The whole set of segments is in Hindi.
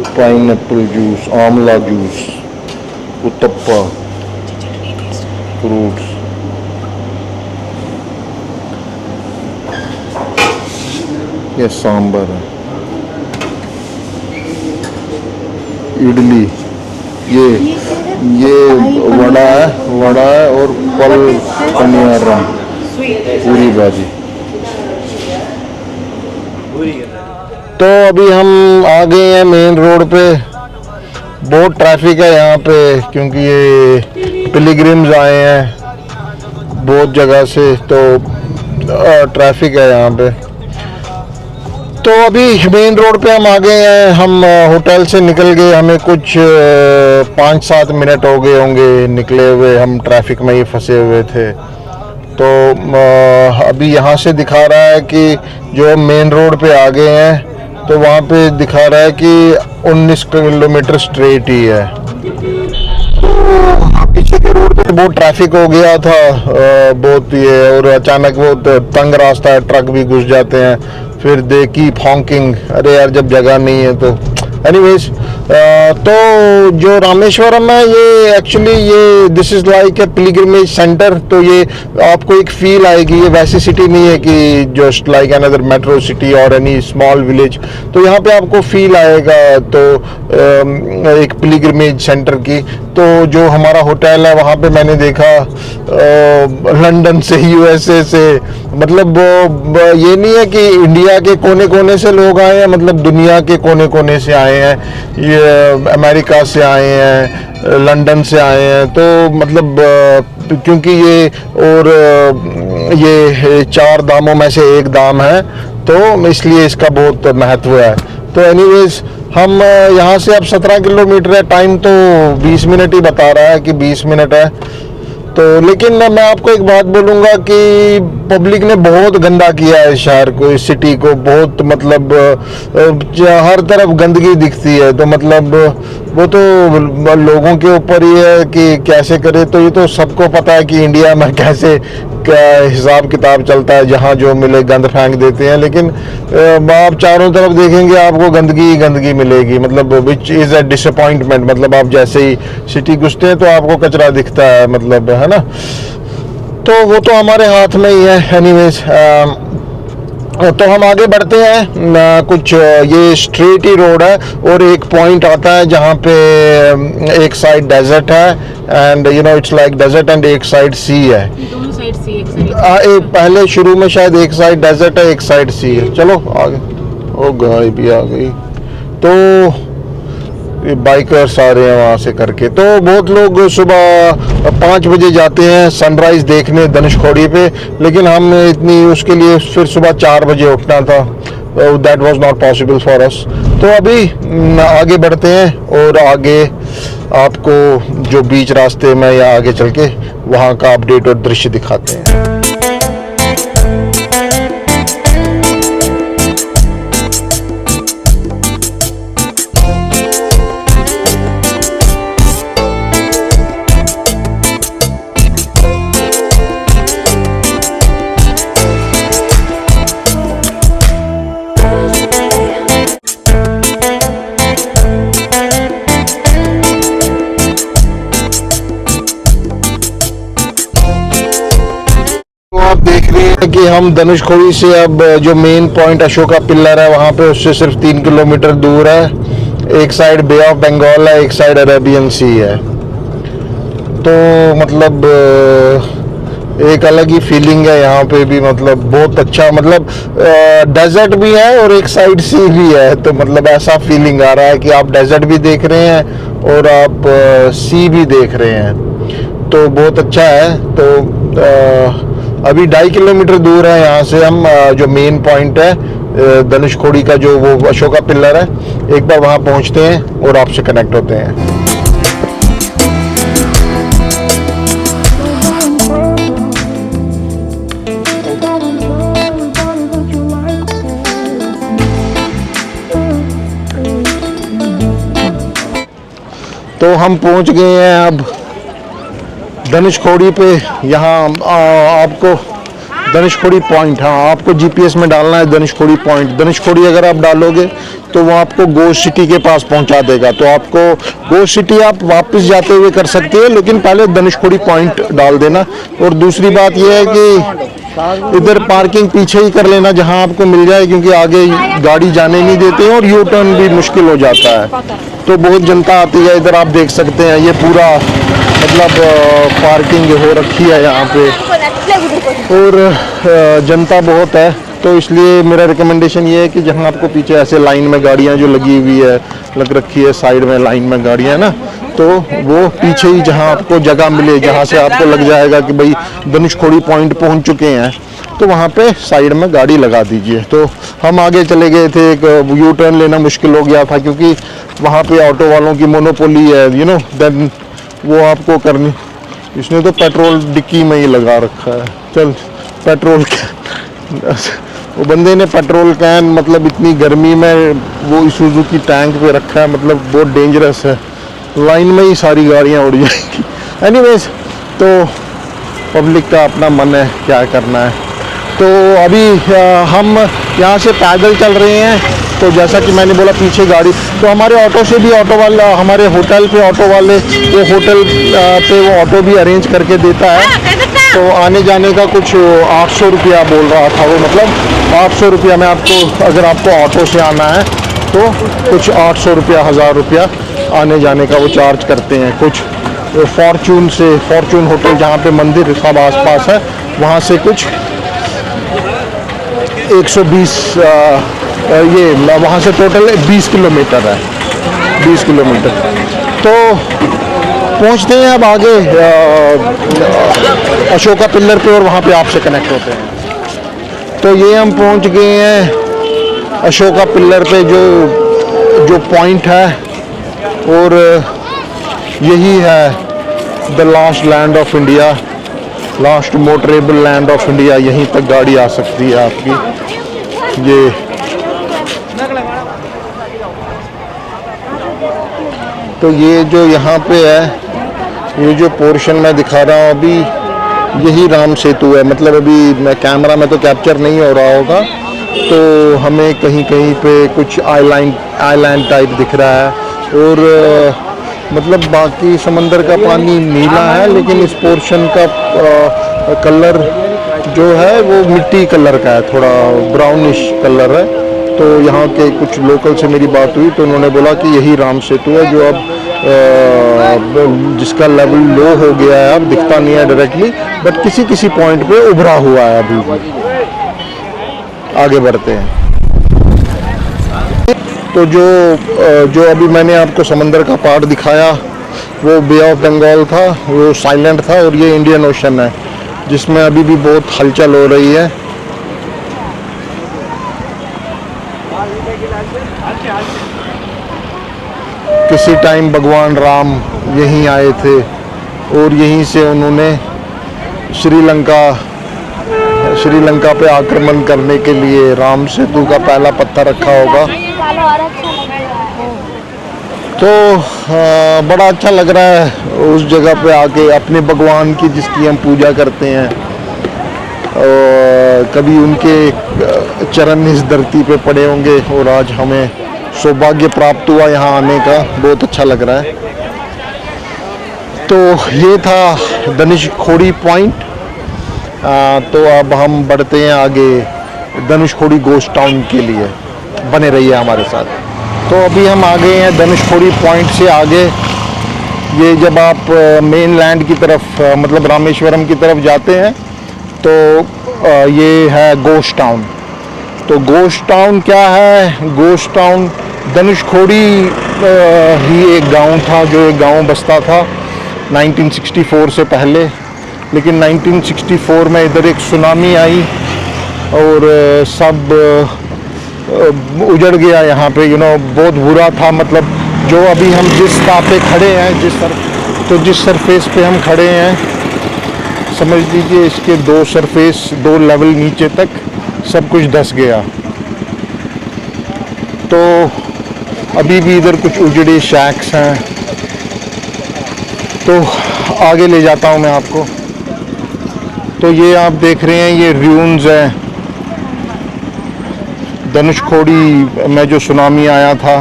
Pineapple juice, Amla juice, uttappa, fruits. ये सांबर है, इडली, ये वड़ा है और पल पनियारम, पूरी भाजी। तो अभी हम आ गए हैं मेन रोड पे। बहुत ट्रैफिक है यहाँ पे क्योंकि ये पिलग्रिम्स आए हैं बहुत जगह से, तो ट्रैफिक है यहाँ पे। तो अभी मेन रोड पे हम आ गए हैं। हम होटल से निकल गए, हमें कुछ 5-7 मिनट हो गए होंगे निकले हुए, हम ट्रैफिक में ही फंसे हुए थे। तो अभी यहाँ से दिखा रहा है कि जो मेन रोड पे आ गए हैं, तो वहाँ पे दिखा रहा है कि 19 किलोमीटर स्ट्रेट ही है। पीछे के रोड पे बहुत ट्रैफिक हो गया था, बहुत ये, और अचानक बहुत तंग रास्ता है, ट्रक भी घुस जाते हैं, फिर दे कीप हॉकिंग। अरे यार, जब जगह नहीं है तो एनीवेज। तो जो रामेश्वरम है, ये एक्चुअली ये this is like a pilgrimage centre. तो ये आपको एक फील आएगी, ये वैसी सिटी नहीं है कि just like another metro city और एनी स्मॉल विलेज। तो यहाँ पे आपको फील आएगा तो एक पिलग्रिमेज सेंटर की। तो जो हमारा होटल है वहाँ पे मैंने देखा लंदन से, यूएसए से, मतलब ये नहीं है कि इंडिया के कोने कोने से लोग आए हैं, मतलब दुनिया के कोने कोने से आए हैं, ये अमेरिका से आए हैं, लंदन से आए हैं। तो मतलब क्योंकि ये और ये 4 धामों में से एक धाम है, तो इसलिए इसका बहुत महत्व है। तो एनीवेज, हम यहाँ से अब 17 किलोमीटर है, टाइम तो 20 मिनट ही बता रहा है कि 20 मिनट है। तो लेकिन मैं आपको एक बात बोलूँगा कि पब्लिक ने बहुत गंदा किया है इस शहर को, इस सिटी को, बहुत मतलब हर तरफ गंदगी दिखती है। तो मतलब वो तो लोगों के ऊपर ही है कि कैसे करे। तो ये तो सबको पता है कि इंडिया में कैसे क्या हिसाब किताब चलता है, जहाँ जो मिले गंद फेंक देते हैं। लेकिन आप चारों तरफ देखेंगे आपको गंदगी ही गंदगी मिलेगी, मतलब विच इज़ अ डिसअपॉइंटमेंट। मतलब आप जैसे ही सिटी घुसते हैं तो आपको कचरा दिखता है, मतलब है ना। तो वो तो हमारे हाथ में ही है। एनीवेज, तो हम आगे बढ़ते हैं। कुछ ये स्ट्रेट ही रोड है और एक पॉइंट आता है जहाँ पे एक साइड डेजर्ट है, and you know it's like desert, and एक साइड सी है। दोनों साइड सी, एक साइड एक पहले शुरू में शायद एक साइड डेजर्ट है, एक साइड सी है। चलो आगे। ओ गाड़ी भी आ गई। तो ये बाइकर्स आ रहे हैं वहाँ से करके। तो बहुत लोग सुबह 5 बजे जाते हैं सनराइज़ देखने धनुषकोडी पे, लेकिन हम इतनी उसके लिए फिर सुबह 4 बजे उठना था, that was not possible for us. तो अभी आगे बढ़ते हैं और आगे आपको जो बीच रास्ते में या आगे चल के वहाँ का अपडेट और दृश्य दिखाते हैं। आप देख रहे हैं कि हम धनुषकोडी से अब जो मेन पॉइंट अशोका पिल्लर है वहाँ पे उससे सिर्फ 3 किलोमीटर दूर है। एक साइड बे ऑफ बंगाल है, एक साइड अरेबियन सी है। तो मतलब एक अलग ही फीलिंग है यहाँ पे भी, मतलब बहुत अच्छा, मतलब डेजर्ट भी है और एक साइड सी भी है। तो मतलब ऐसा फीलिंग आ रहा है कि आप डेजर्ट भी देख रहे हैं और आप सी भी देख रहे हैं। तो बहुत अच्छा है। तो अभी 2.5 किलोमीटर दूर है यहाँ से हम, जो मेन पॉइंट है धनुषकोडी का, जो वो अशोका पिल्लर है, एक बार वहाँ पहुँचते हैं और आपसे कनेक्ट होते हैं। तो हम पहुँच गए हैं अब धनुषकोडी पे। यहाँ आपको धनुषकोडी पॉइंट, हाँ आपको जीपीएस में डालना है धनुषकोडी पॉइंट। धनुषकोडी अगर आप डालोगे तो वो आपको गोश्त सिटी के पास पहुंचा देगा। तो आपको गोश्त सिटी आप वापस जाते हुए कर सकते हो, लेकिन पहले धनुषकोडी पॉइंट डाल देना। और दूसरी बात यह है कि इधर पार्किंग पीछे ही कर लेना जहां आपको मिल जाए, क्योंकि आगे गाड़ी जाने नहीं देते हैं और यू टर्न भी मुश्किल हो जाता है। तो बहुत जनता आती है इधर, आप देख सकते हैं ये पूरा मतलब पार्किंग हो रखी है यहाँ पे और जनता बहुत है। तो इसलिए मेरा रिकमेंडेशन ये है कि जहाँ आपको पीछे ऐसे लाइन में गाड़ियाँ जो लगी हुई है, लग रखी है साइड में लाइन में गाड़ियाँ ना, तो वो पीछे ही जहाँ आपको जगह मिले, जहाँ से आपको लग जाएगा कि भाई धनुषकोडी पॉइंट पहुँच चुके हैं, तो वहाँ पे साइड में गाड़ी लगा दीजिए। तो हम आगे चले गए थे, एक यू टर्न लेना मुश्किल हो गया था क्योंकि वहाँ पे ऑटो वालों की मोनोपोली है, यू नो, देन वो आपको करनी। इसने तो पेट्रोल डिक्की में ही लगा रखा है। चल पेट्रोल वो बंदे ने पेट्रोल कैन मतलब इतनी गर्मी में वो इसूजू की टैंक पे रखा है, मतलब बहुत डेंजरस है। लाइन में ही सारी गाड़ियाँ उड़ जाएंगी। एनीवेज, तो पब्लिक का अपना मन है, क्या करना है। तो अभी हम यहाँ से पैदल चल रहे हैं। तो जैसा कि मैंने बोला पीछे गाड़ी, तो हमारे ऑटो से भी ऑटो वाला, हमारे होटल पे ऑटो वाले, वो होटल पे वो ऑटो भी अरेंज करके देता है। तो आने जाने का कुछ 800 रुपया बोल रहा था वो, मतलब 800 रुपया में आपको, अगर आपको ऑटो से आना है तो कुछ 800 रुपया, 1000 रुपया आने जाने का वो चार्ज करते हैं। कुछ फॉर्चून से, फॉर्चून होटल जहाँ पे मंदिर सब आसपास है, वहाँ से कुछ 120 ये वहाँ से टोटल 20 किलोमीटर है, 20 किलोमीटर। तो पहुँचते हैं अब आगे अशोका पिल्लर पे और वहाँ पे आपसे कनेक्ट होते हैं। तो ये हम पहुँच गए हैं अशोका पिल्लर पे, जो पॉइंट है, और यही है the last land of India, last motorable land of India. यहीं तक गाड़ी आ सकती है आपकी। ये तो ये जो यहाँ पे है, ये जो पोर्शन मैं दिखा रहा हूँ अभी, यही राम सेतु है। मतलब अभी मैं कैमरा में तो कैप्चर नहीं हो रहा होगा, तो हमें कहीं कहीं पे कुछ आइलैंड टाइप दिख रहा है, और मतलब बाकी समंदर का पानी नीला है, लेकिन इस पोर्शन का कलर जो है वो मिट्टी कलर का है, थोड़ा ब्राउनिश कलर है। तो यहाँ के कुछ लोकल से मेरी बात हुई तो उन्होंने बोला कि यही राम सेतु है, जो अब जिसका लेवल लो हो गया है, अब दिखता नहीं है डायरेक्टली, बट किसी किसी पॉइंट पे उभरा हुआ है अभी भी। आगे बढ़ते हैं। तो जो अभी मैंने आपको समंदर का पार्ट दिखाया, वो बे ऑफ बंगाल था, वो साइलेंट था, और ये इंडियन ओशन है जिसमें अभी भी बहुत हलचल हो रही है। किसी टाइम भगवान राम यहीं आए थे और यहीं से उन्होंने श्रीलंका पे आक्रमण करने के लिए राम सेतु का पहला पत्थर रखा होगा। तो बड़ा अच्छा लग रहा है उस जगह पे आके, अपने भगवान की जिसकी हम पूजा करते हैं, और कभी उनके चरण इस धरती पे पड़े होंगे, और आज हमें सौभाग्य प्राप्त हुआ यहाँ आने का। बहुत अच्छा लग रहा है। तो ये था धनुषकोडी पॉइंट। तो अब हम बढ़ते हैं आगे धनुषकोडी गोस्ट टाउन के लिए। बने रहिए हमारे साथ। तो अभी हम आ गए हैं धनुषकोडी पॉइंट से आगे। ये जब आप मेन लैंड की तरफ, मतलब रामेश्वरम की तरफ जाते हैं, तो ये है गोस्ट टाउन। तो गोस्ट टाउन क्या है? गोस्ट टाउन धनुषकोडी ही एक गांव था, जो एक गांव बसता था 1964 से पहले। लेकिन 1964 में इधर एक सुनामी आई और सब उजड़ गया यहाँ पे, बहुत बुरा था। मतलब जो अभी हम जिस पे खड़े हैं, जिस सरफेस पे हम खड़े हैं, समझ लीजिए इसके दो लेवल नीचे तक सब कुछ धंस गया। तो अभी भी इधर कुछ उजड़े शैक्स हैं। तो आगे ले जाता हूँ मैं आपको। तो ये आप देख रहे हैं ये र्यून्स है धनुषकोडी में जो सुनामी आया था।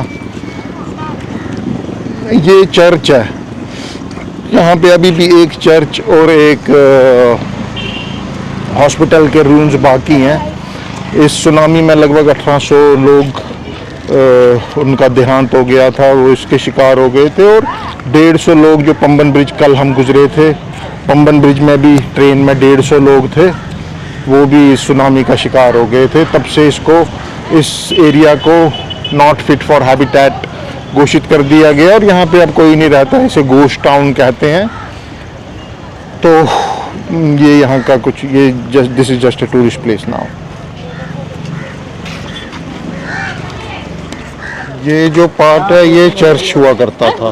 ये चर्च है, यहाँ पे अभी भी एक चर्च और एक हॉस्पिटल के रूम्स बाकी हैं। इस सुनामी में लगभग 1800 लोग उनका देहांत हो गया था, वो इसके शिकार हो गए थे। और 150 लोग जो पंबन ब्रिज कल हम गुजरे थे, पंबन ब्रिज में भी ट्रेन में 150 लोग थे, वो भी सुनामी का शिकार हो गए थे। तब से इस एरिया को नॉट फिट फॉर हैबिटेट घोषित कर दिया गया और यहाँ पे अब कोई नहीं रहता, इसे गोस्ट टाउन कहते हैं। तो ये यहाँ का कुछ this is just a tourist place now. ये जो पार्ट है ये चर्च हुआ करता था।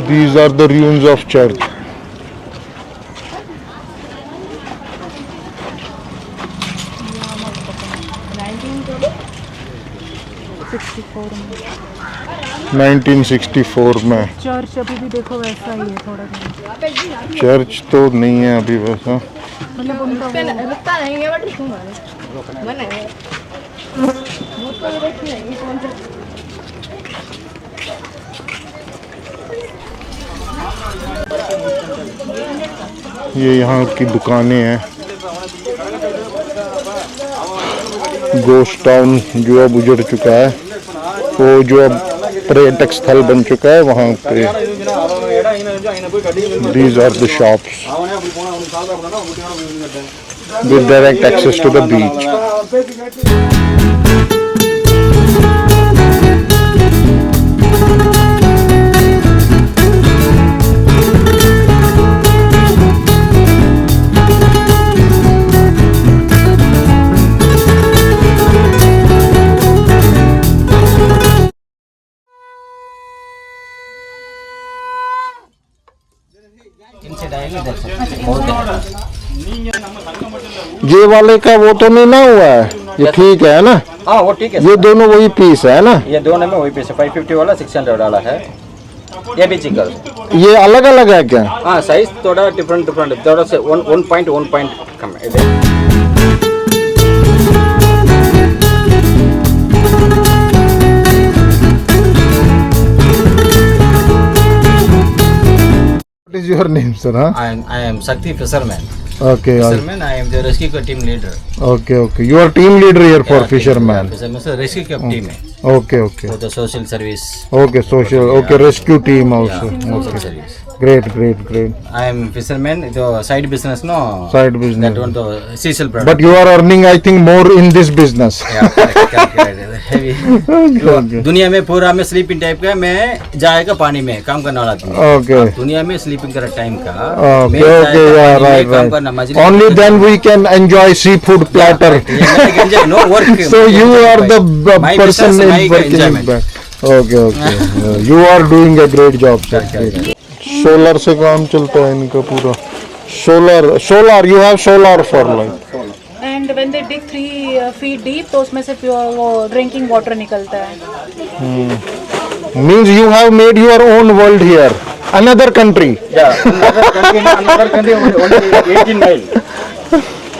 These are the ruins of church. में 1964 में चर्च अभी भी देखो वैसा ही है, थोड़ा चर्च तो नहीं है अभी वैसा, मतलब उनका रुकता नहीं है बट मन है वो तो देखी नहीं कौन सा। ये यहाँ की दुकानें हैं। गोस्ट टाउन जो अब उजड़ चुका है, वो जो अब पर्यटक स्थल बन चुका है वहाँ पे। These are the shops with direct access to the beach. ये वाले का वो तो नहीं ना हुआ है, ये ठीक है ना? हाँ वो ठीक है। ये दोनों वही पीस है ना? ये दोनों में वही पीस है, 550 वाला 600 वाला है। ये भी चिकन। ये अलग अलग है क्या? हाँ साइज थोड़ा डिफरेंट थोड़ा से 1 पॉइंट कम है। What is your name, sir? Huh? I am Shakti Fisherman. Okay. Fisherman, I am the rescue team leader. Okay. You are team leader here for Yeah, fisherman. Fisherman, so rescue team है. Okay. For the social service. Okay, social. Okay, rescue team also. Yeah, social Okay. service. Great. I am fisherman. The side business no. Side business. That one the seashell product. But you are earning, I think, more in this business. Yeah, correct. Heavy. Okay. दुनिया में पूरा में स्लीपिंग टाइप का मैं जाएगा पानी में काम करने वाला आदमी। Okay. अब दुनिया में स्लीपिंग का टाइम का मैं Okay. जाएगा Yeah. पानी में काम Right. करना मछली Only then we can enjoy seafood platter. no work So you are the My person business, in my working. enjoyment. Okay. You are doing a great job, sir. Solar से काम चलता है इनका पूरा। Solar you have solar for life. And when they dig 3 feet deep तो उसमें से प्योर वो ड्रिंकिंग वाटर निकलता है। Means you have made your own world here. Another country. Yeah, another country only 18 mile.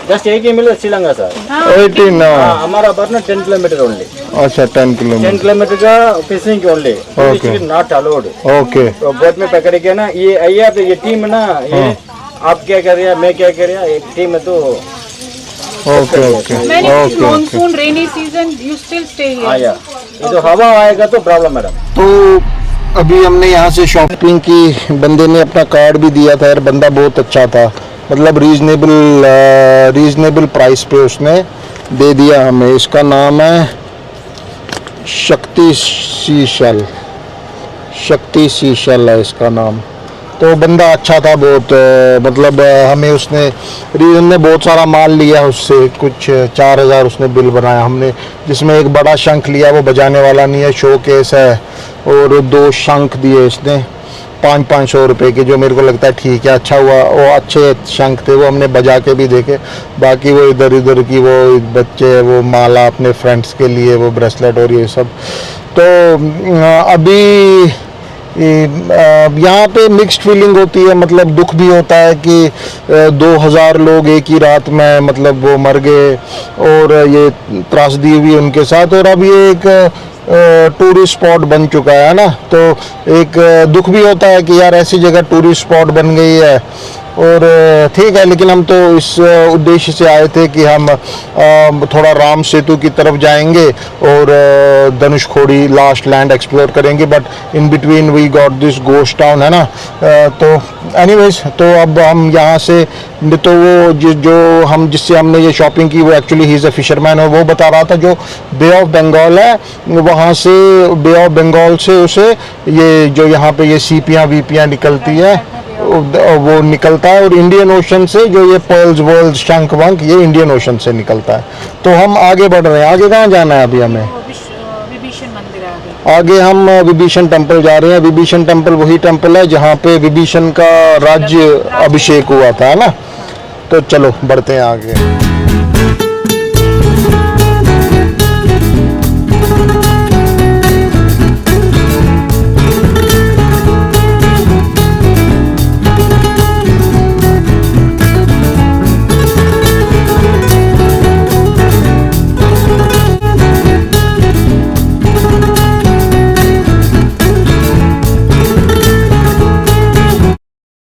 Just 18 mile Sri Lanka sir. 18 हमारा अपना 10 किलोमीटर ओनली। अच्छा 10 किलोमीटर। 10 किलोमीटर का fishing only. Okay. Not allowed. Okay. तो बोट में पकड़ के ना ये आइए तो ये टीम ना ये आप क्या कर रहे हैं मैं क्या कर रहा एक टीम है तो Okay. मैंने monsoon rainy season you still stay here. आया ये तो हवा आएगा तो प्रॉब्लम मैडम। तो अभी हमने यहाँ से शॉपिंग की, बंदे ने अपना कार्ड भी दिया था यार, बंदा बहुत अच्छा था, मतलब रीजनेबल प्राइस पे उसने दे दिया हमें। इसका नाम है शक्ति सीशल है इसका नाम। तो बंदा अच्छा था बहुत, मतलब हमें उसने बहुत सारा माल लिया उससे, कुछ 4000 उसने बिल बनाया हमने, जिसमें एक बड़ा शंख लिया, वो बजाने वाला नहीं है, शो केस है, और 2 शंख दिए इसने 500 रुपए के, जो मेरे को लगता है ठीक है, अच्छा हुआ, वो अच्छे शंख थे, वो हमने बजा के भी देखे। बाकी वो इधर की वो बच्चे वो माला अपने फ्रेंड्स के लिए, वो ब्रेसलेट और ये सब। तो अभी यहाँ पे मिक्स्ड फीलिंग होती है, मतलब दुख भी होता है कि 2000 लोग एक ही रात में मतलब वो मर गए और ये त्रासदी हुई उनके साथ। और अब ये एक टूरिस्ट स्पॉट बन चुका है ना, तो एक दुख भी होता है कि यार ऐसी जगह टूरिस्ट स्पॉट बन गई है। और ठीक है, लेकिन हम तो इस उद्देश्य से आए थे कि हम थोड़ा राम सेतु की तरफ जाएंगे और धनुषकोडी लास्ट लैंड एक्सप्लोर करेंगे, but in between we got this ghost town, है ना। तो एनीवेज, तो अब हम यहाँ से, तो वो जो हम जिससे हमने ये शॉपिंग की वो actually he is a fisherman, और वो बता रहा था जो बे ऑफ बंगाल है वहाँ से, बे ऑफ बंगाल से उसे ये जो यहाँ पे ये सीपियाँ वीपियाँ निकलती है वो निकलता है, और इंडियन ओशन से जो ये पर्ल्स वर्ल्स शंख वंख ये इंडियन ओशन से निकलता है। तो हम आगे बढ़ रहे हैं। आगे कहाँ जाना है अभी हमें? विभीषण मंदिर है आगे हम विभीषण टेम्पल जा रहे हैं। विभीषण टेम्पल वही टेम्पल है जहाँ पे विभीषण का राज्य अभिषेक हुआ था, है ना। तो चलो बढ़ते हैं आगे।